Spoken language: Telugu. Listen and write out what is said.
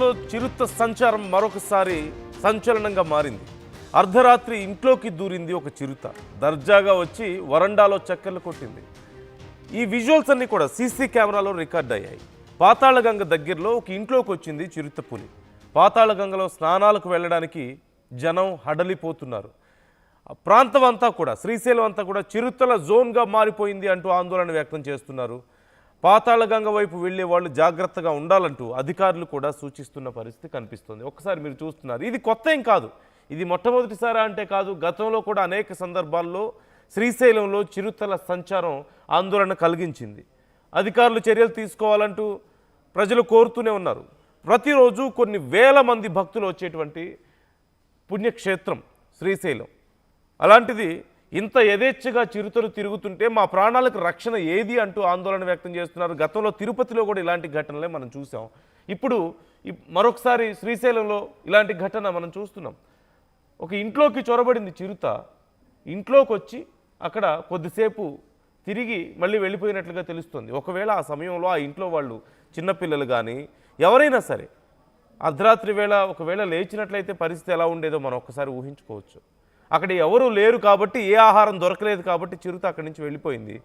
చిరుత సంచారం మరొకసారి సంచలనంగా మారింది. అర్ధరాత్రి ఇంట్లోకి దూరింది ఒక చిరుత. దర్జాగా వచ్చి వరండాలో చక్కర్లు కొట్టింది. ఈ విజువల్స్ అన్నీ కూడా సీసీ కెమెరాలో రికార్డ్ అయ్యాయి. పాతాళగంగ దగ్గరలో ఒక ఇంట్లోకి వచ్చింది చిరుత పులి. పాతాళగంగలో స్నానాలకు వెళ్ళడానికి జనం హడలిపోతున్నారు. ప్రాంతం అంతా కూడా, శ్రీశైలం అంతా కూడా చిరుతల జోన్గా మారిపోయింది అంటూ ఆందోళన వ్యక్తం చేస్తున్నారు. పాతాళగంగ వైపు వెళ్లే వాళ్ళు జాగ్రత్తగా ఉండాలంటూ అధికారులు కూడా సూచిస్తున్న పరిస్థితి కనిపిస్తుంది. ఒక్కసారి మీరు చూస్తున్నారు, ఇది కొత్త ఏం కాదు, ఇది మొట్టమొదటిసారి అంటే కాదు, గతంలో కూడా అనేక సందర్భాల్లో శ్రీశైలంలో చిరుతల సంచారం ఆందోళన కలిగించింది. అధికారులు చర్యలు తీసుకోవాలంటూ ప్రజలు కోరుతూనే ఉన్నారు. ప్రతిరోజు కొన్ని వేల మంది భక్తులు వచ్చేటువంటి పుణ్యక్షేత్రం శ్రీశైలం. అలాంటిది ఇంత యథేచ్ఛగా చిరుతలు తిరుగుతుంటే మా ప్రాణాలకు రక్షణ ఏది అంటూ ఆందోళన వ్యక్తం చేస్తున్నారు. గతంలో తిరుపతిలో కూడా ఇలాంటి ఘటనలే మనం చూసాం. ఇప్పుడు మరొకసారి శ్రీశైలంలో ఇలాంటి ఘటన మనం చూస్తున్నాం. ఒక ఇంట్లోకి చొరబడింది చిరుత. ఇంట్లోకి వచ్చి అక్కడ కొద్దిసేపు తిరిగి మళ్ళీ వెళ్ళిపోయినట్లుగా తెలుస్తుంది. ఒకవేళ ఆ సమయంలో ఆ ఇంట్లో వాళ్ళు చిన్నపిల్లలు కానీ ఎవరైనా సరే అర్ధరాత్రి వేళ ఒకవేళ లేచినట్లయితే పరిస్థితి ఎలా ఉండేదో మనం ఒక్కసారి ఊహించుకోవచ్చు. అక్కడ ఎవరు లేరు కాబట్టి, ఏ ఆహారం దొరకలేదు కాబట్టి చిరుత అక్కడి నుంచి వెళ్ళిపోయింది.